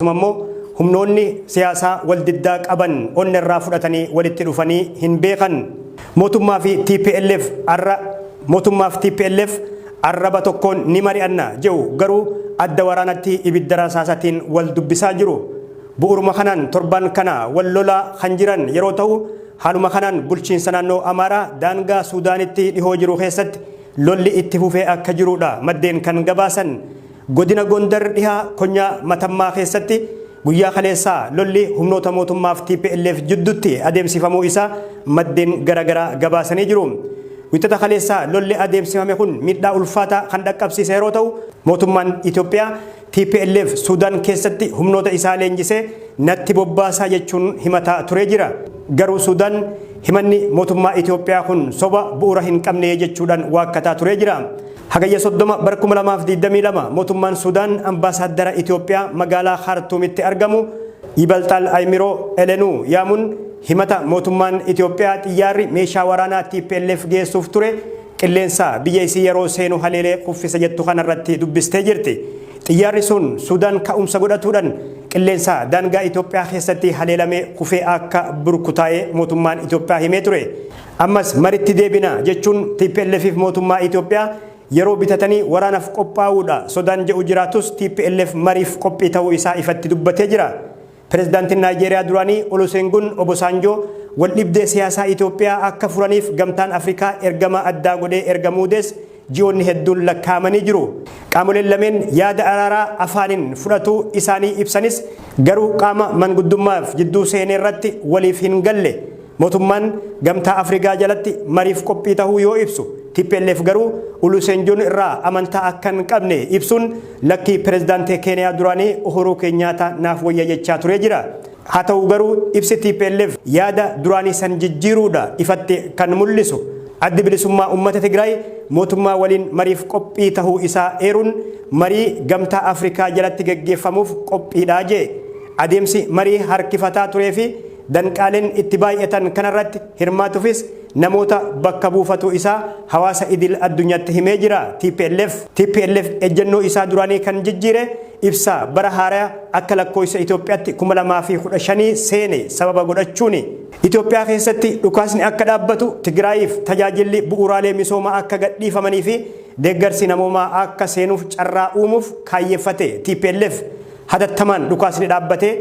Tumammoo humnoonni siyaasaa wal diddaa qaban onni irraa fudhatanii walitti dhufanii hin beekan. Mootummaa fi TPLF arraba tokkoon ni mari'anna jedhu garuu adda waraanatti ibidda rasaasatiin wal dubbisaa jiru. Bu'uuruma kanaan torban kana wal lolaa kan jiran yeroo ta'u haaluma kanaan bulchiinsa naannoo Amaaraa daangaa Suudaanitti dhihoo jiru keessatti lolli itti fufee akka jirudha maddeen kan gabaasan. Godina Gondar dhihaa konyaa Matammaa keessatti guyyaa kaleessaa lolli humnoota mootummaaf TPLF jidduutti adeemsifamuu isaa maddeen garagaraa gabaasanii jiru. Wixata kaleessaa lolli adeemsifame kun miidhaa ulfaataa kan dhaqqabsiise yeroo ta'u mootummaan Itoophiyaa TPLF Suudaan keessatti humnoota isaa leenjisee natti bobbaasaa jechuun himataa turee jira. Garuu Suudaan himanni mootummaa Itoophiyaa kun soba bu'uura hin qabne jechuudhaan waakkataa turee jira. Hagayya 30 bara 2022 mootummaan Suudaan ambaasaadara Itoophiyaa magaalaa Khartuumitti argamu Ibalxaal Aymiroo Elenuu yaamuun himata mootummaan Itoophiyaa xiyyaarri meeshaa waraanaa TPLF geessuuf ture qilleensa biyya isii yeroo seenu haleelee kuffisa jettu kanarratti dubbistee jirti. Xiyyaarri sun Suudaan ka'umsa godhatuudhaan qilleensa daangaa Itoophiyaa keessatti haleelamee kufee akka burkutaa'ee mootummaan Itoophiyaa himee ture. Ammas maritti deebina jechuun TPLF fi mootummaa Itoophiyaa yeroo bitatanii waraanaaf qophaa'uudha sodaan jedhu jiraatus TPLF mariif qophii ta'uu isaa ifatti dubbatee jira. Pireezidaantiin Naayijeeriyaa duraanii Olusegun Obasanjoo wal dhibdee siyaasaa Itoophiyaa akka furaniif gamtaan Afrikaa ergama addaa godhee ergamuudes ji'oonni hedduun lakkaa'amanii jiru. Qaamoleen lameen yaada araaraa afaaniin fudhatuu isaanii ibsanis garuu qaama manguddummaaf jidduu seenee irratti waliif hin galle. Mootummaan gamtaa Afrikaa jalatti mariif qophii ta'uu yoo ibsu TPLF garuu Olusegun irraa amantaa akka hin qabne ibsuun lakkii pireezidaantii Keeniyaa duraanii Uhuru Kenyaata naaf wayya jechaa turee jira. Haa ta'u garuu ibsi TPLF yaada duraanii san jijjiiruudha ifatti kan mul'isu. Addi bilisummaa uummata Tigraay mootummaa waliin mariif qophii ta'uu isaa eeruun marii gamtaa Afrikaa jalatti gaggeeffamuuf qophiidha jee. Adeemsi marii harkifataa turee fi danqaaleen itti baay'atan kanarratti hirmaatuufis namoota bakka buufatu isaa hawaasa idil addunyaatti himee jira. TPLF ejjennoo isaa duraanii kan jijjiire ibsa bara haaraa akka lakkoofsa Itoophiyaatti 2015 seene sababa godhachuuni. Itoophiyaa keessatti dhukaasni akka dhaabbatu Tigraayiif tajaajilli bu'uuraalee misoomaa akka gadhiifamanii fi deeggarsi namoomaa akka seenuuf carraa uumuuf kaayyeeffate TPLF hatattamaan dhukaasni dhaabbatee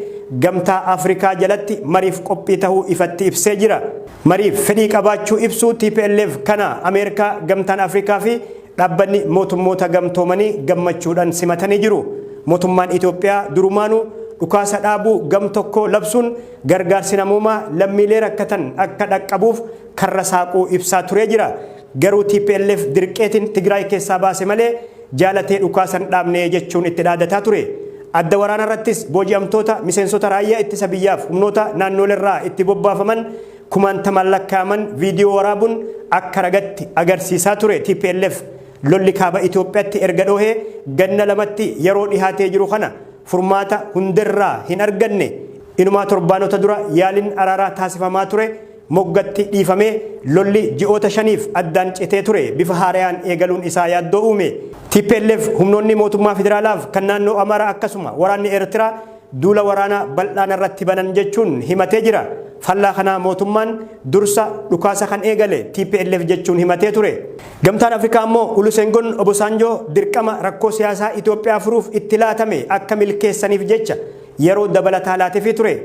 gamtaa Afrikaa jalatti mariif qophii ta'uu ifatti ibsee jira. Mariif fedhii qabaachuu ibsuu TPLF kana Ameerikaa gamtaan Afrikaa fi dhaabbanni mootummoota gamtoomanii gammachuudhaan simatanii jiru. Mootummaan Itoophiyaa durumaanuu dhukaasa dhaabuu gam tokko labsuun gargaarsi namoomaa lammiilee rakkatan akka dhaqqabuuf karra saaquu ibsaa turee jira. Garuu TPLF dirqeetiin Tigraay keessaa baase malee jaalatee dhukaasan dhaabnee jechuun itti dhaadataa ture. Adda waraana irrattis booji'amtoota miseensota raayyaa ittisa biyyaaf humnoota naannoleerraa itti bobbaafaman kumaantamaan lakkaa'aman viidiyoo waraabuun akka ragatti agarsiisaa ture. TPLF lolli kaaba Itoophiyaatti erga dhoohee ganna lamatti yeroo dhihaatee jiru kana furmaata hundirraa hin arganne. Inumaa torbaanota dura yaaliin araaraa taasifamaa ture moggatti dhiifamee lolli ji'oota 5 addaan citee ture bifa haaraan eegaluun isaa yaaddoo uume. TPLF humnoonni mootummaa federaalaaf kan naannoo Amaaraa akkasuma waraanni Eertiraa duula waraanaa bal'aan irratti banan jechuun himatee jira. Fallaa kanaa mootummaan dursa dhukaasa kan eegale TPLF jechuun himatee ture. Gamtaan Afrikaa immoo Olusegun Obasanjoo dirqama rakkoo siyaasaa Itoophiyaa furuuf itti laatame akka milkeessaniif jecha yeroo dabalataa laateefii ture.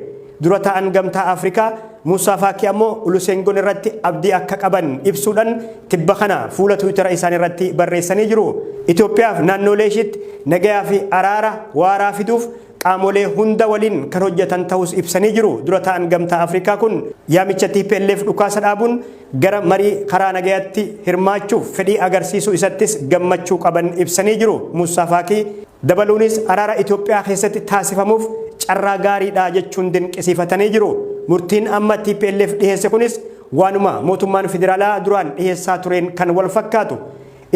Dura ta'an gamtaa Afrikaa Musaa Faakii ammoo Olusegun irratti abdii akka qaban ibsuudhaan tibba kana fuula Tiwiitara isaanii irratti barreessanii jiru. Itoophiyaaf naannolee ishiitti nagayaa fi araara waaraa fiduuf qaamolee hunda waliin kan hojjetan ta'us ibsanii jiru. Dura ta'an gamtaa Afrikaa kun yaamicha TPLF dhukaasa dhaabuun gara marii karaa nagayaatti hirmaachuuf fedhii agarsiisuu isattis gammachuu qaban ibsanii jiru. Musaa Faakii dabaluunis araara Itoophiyaa keessatti taasifamuuf carraa gaariidha jechuun dinqisiifatanii jiru. Murtiin amma TPLF dhiheesse kunis waanuma mootummaan federaalaa duraan dhiheessaa tureen kan wal fakkaatu.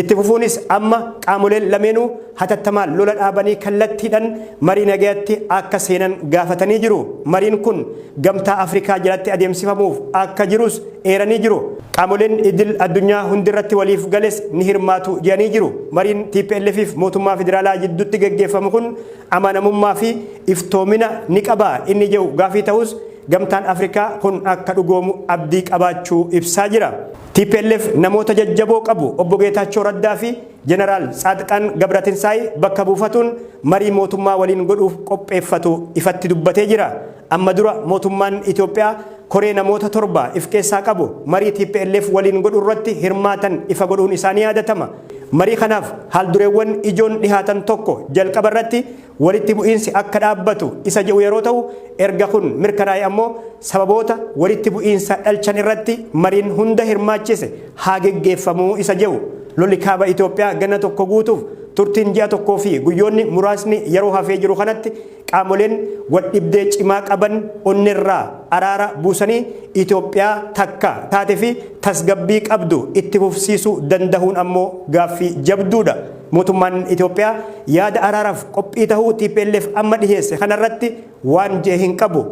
itti fufuunis amma qaamoleen lameenuu hatattamaan lola dhaabanii kallattiidhaan marii nagayaatti akka seenan gaafatanii jiru. Mariin kun gamtaa Afrikaa jalatti adeemsifamuuf akka jirus eeranii jiru. Qaamoleen idil addunyaa hundirratti waliif gales ni hirmaatu jedhanii jiru. Mariin TPLF fi mootummaa federaalaa jidduutti gaggeeffamu kun amanamummaa fi iftoomina ni qaba inni jedhu gaafii ta'us gamtaan Afrikaa kun akka dhugoomu abdii qabaachuu ibsaa jira. TPLF namoota jajjaboo qabu obbo Geetaachoo Raddaa fi Jeneraal Saadiqaan Gabratinsaay bakka buufatuun marii mootummaa waliin godhuuf qopheeffatu ifatti dubbatee jira. Amma dura mootummaan Itoophiyaa koree namoota 7 if keessaa qabu marii TPLF waliin godhu irratti hirmaatan ifa godhuun isaanii yaadatama. Marii kanaaf haaldureewwan ijoon dhihaatan tokko jalqaba irratti walitti bu'iinsi akka dhaabbatu isa jedhu yeroo ta'u erga kun mirkanaa'e ammoo sababoota walitti bu'iinsa dhalchan irratti mariin hunda hirmaachise haa geggeeffamuu isa jedhu. Lolli kaaba Itoophiyaa ganna tokko guutuuf turtiin ji'a tokkoo fi guyyoonni muraasni yeroo hafee jiru kanatti qaamoleen waldhibdee cimaa qaban onnirraa araara buusanii Itoophiyaa takka taatee fi tasgabbii qabdu itti fufsiisuu danda'uun ammoo gaaffii jabduudha. Mootummaan Itoophiyaa yaada araaraaf qophii tahuu TPLF amma dhiheesse kanarratti waan jedhe hin qabu.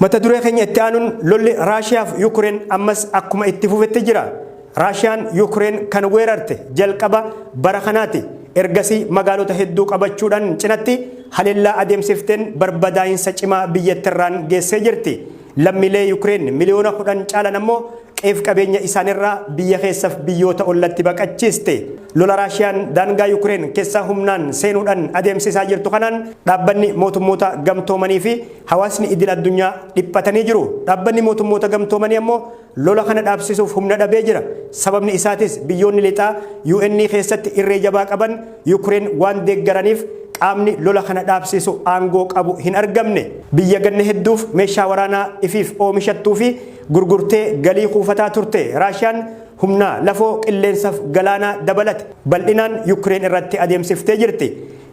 Mata duree keenya itti aanuun lolli Raashiyaa fi Yuukireen ammas akkuma itti fufetti jira. Raashiyaan Yuukireen kan weerarte jalqaba bara kanaati. Ergasii magaalota hedduu qabachuudhaan cinatti haleellaa adeemsifteen barbadaa'insa cimaa biyyattirraan geessee jirti. Lammiilee Yuukireen miliyoona 10 caalan ammoo qeef qabeenya isaanirraa biyya keessaaf biyyoota ollatti baqachiiste. Lola Raashiyaan daangaa Yuukireen keessa humnaan seenuudhaan adeemsisaa jirtu kanaan dhaabbanni mootummoota gamtoomanii fi hawaasni idil addunyaa dhiphatanii jiru. Dhaabbanni mootummoota gamtoomanii ammoo lola kana dhaabsisuuf humna dhabee jira. Sababni isaatis biyyoonni lixaa UN keessatti irree jabaa qaban Yuukireen waan deeggaraniif qaamni lola kana dhaabsisu aangoo qabu hin argamne. Biyya ganna hedduuf meeshaa waraanaa ifiif oomishattuu fi gurgurtee galii kuufataa turte Raashiyaan humna lafoo qilleensaaf galaanaa dabalate bal'inaan Yuukireen irratti adeemsiftee jirti.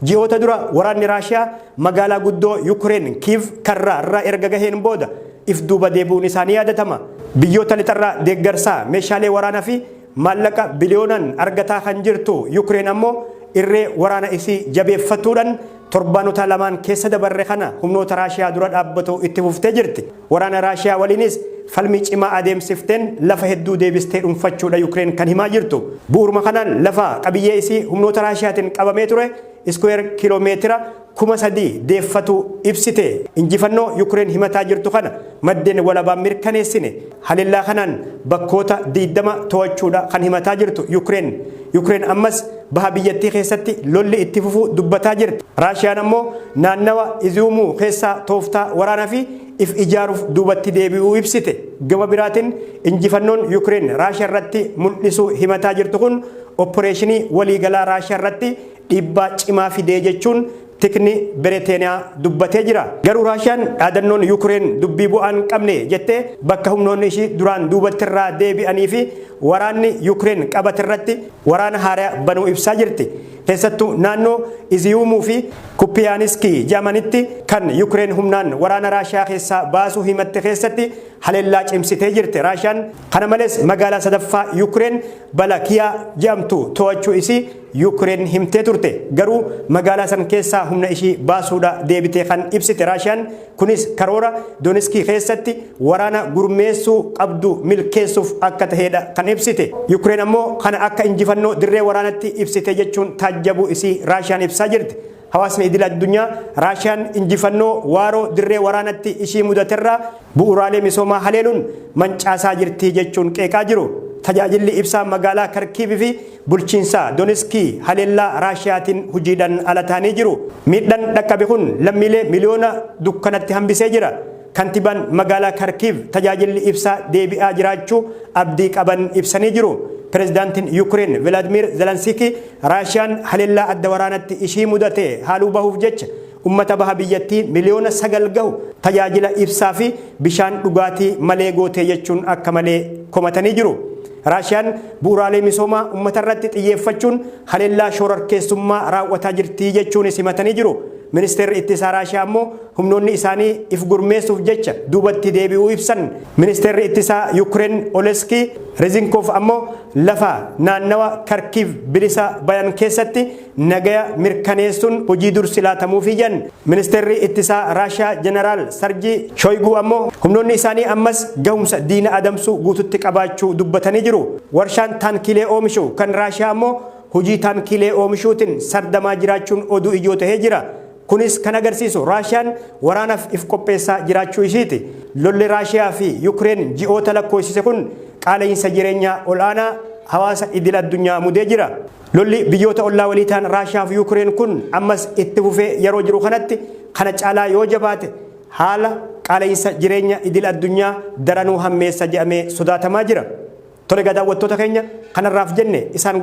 Ji'oota dura waraanni Raashiyaa magaalaa guddoo Yuukireen Kiiv karraa irraa erga gaheen booda if duuba deebi'uun isaanii yaadatama. Biyyoota lixarraa deeggarsaa meeshaalee waraanaa fi maallaqa biliyoonaan argataa kan jirtu Yuukireen ammoo irree waraana isii jabeeffatuudhaan torbaanota lamaan keessa dabarre kana humnoota Raashiyaa dura dhaabbatu itti fuftee jirti. Waraana Raashiyaa waliinis falmii cimaa adeemsifteen lafa hedduu deebistee dhuunfachuudha Yuukireen kan himaa jirtu. Bu'uuruma kanaan lafa qabiyyee isii humnoota Raashiyaatiin qabamee ture iskweer kiiloomeetira 3,000 deeffatu ibsite. Injifannoo Yuukireen himataa jirtu kana maddeen walabaan mirkaneessine. Haleellaa kanaan bakkoota 20 to'achuudha kan himataa jirtu Yuukireen. Yuukireen ammas baha biyyattii keessatti lolli itti fufuu dubbataa jirti. Raashiyaan ammoo naannawa Iziumuu keessaa tooftaa waraanaa fi if ijaaruuf duubatti deebi'uu ibsite. Gama biraatiin injifannoon Yuukireen Raashiyaa irratti mul'isuu himataa jirtu kun opporeeshinii waliigalaa Raashiyaa irratti dhiibbaa cimaa fidee jechuun tikni Biriiteeniyaa dubbatee jira. Garuu Raashiyaan dhaadannoon Yuukireen dubbii bu'aan qabne jettee bakka humnoonni ishii duraan duubatti irraa deebi'anii fi waraanni Yuukireen qabate irratti waraana haaraa banuu ibsaa jirti. Keessattuu naannoo Iziumuu fi Kupiyaaniskii jedhamanitti kan Yuukireen humnaan waraana Raashiyaa keessaa baasuu himatte keessatti haleellaa cimsitee jirti. Raashiyaan kana malees magaalaa sadaffaa Yuukireen Balakiyaa jedhamtu to'achuu isii Yuukireen himtee turte. Garuu magaalaa san keessaa humna ishii baasuudha deebitee kan ibsite Raashiyaan kunis karoora Dooniskii keessatti waraana gurmeessuu qabdu milkeessuuf akka ta'edha kan ibsite. Yuukireen ammoo kana akka injifannoo dirree waraanatti ibsite jechuun taajjabuu isii Raashiyaan ibsaa jirti. Hawaasni idil addunyaa Raashiyaan injifannoo waaroo dirree waraanatti ishii mudaterraa bu'uuraalee misoomaa haleeluun mancaasaa jirti jechuun qeeqaa jiru. Tajaajilli ibsaa magaalaa Karkiiv fi bulchiinsa Dooniskii haleellaa Raashiyaatiin hojiidhaan ala ta'anii jiru. Miidhaan dhaqqabe kun lammiilee miliyoona dukkanatti hambisee jira. Kantiibaan magaalaa Karkiiv tajaajilli ibsaa deebi'aa jiraachuu abdii qaban ibsanii jiru. Pireezidaantiin Yuukireen Vilaadimiir Zelenskii Raashiyaan haleellaa adda waraanatti ishii mudate haaluu bahuuf jecha ummata baha biyyattii miliyoona 9 gahu tajaajila ibsaa fi bishaan dhugaatii malee gootee jechuun akka malee komatanii jiru. Raashiyaan bu'uuraalee misoomaa ummata irratti xiyyeeffachuun haleellaa shororkeessummaa raawwataa jirti jechuun simatanii jiru. Ministeerri ittisaa Raashiyaa ammoo humnoonni isaanii if gurmeessuuf jecha duubatti deebi'uu ibsan. Ministeerri ittisaa Yuukireen Oleski Rezinkoof ammoo lafa naannawa Karkiv bilisa bayan keessatti nagaya mirkaneessuun hojii dursi laatamuufi jedhan. Ministeerri ittisaa Raashiyaa Jeneraal Sarjii Shoyguu ammoo humnoonni isaanii ammas gahumsa diina adamsuu guututti qabaachuu dubbatanii jiru. Warshaan taankilee oomishu kan Raashiyaa ammoo hojii taankilee oomishuutiin sardamaa jiraachuun oduu ijoo tahee jira. Kunis kan agarsiisu Raashiyaan waraanaaf if qopheessaa jiraachuu ishiiti. Lolli Raashiyaa fi Yuukireen ji'oota lakkoofsise kun qaala'insa jireenyaa ol'aanaa hawaasa idil addunyaa mudee jira. Lolli biyyoota ollaa walii ta'an Raashiyaa fi Yuukireen kun ammas itti fufee yeroo jiru kanatti kana caalaa yoo jabaate haala qaala'insa jireenya idil addunyaa daranuu hammeessa jedhamee sodaatamaa jira. Tole daawwattoota keenya kanarraaf jenne isaan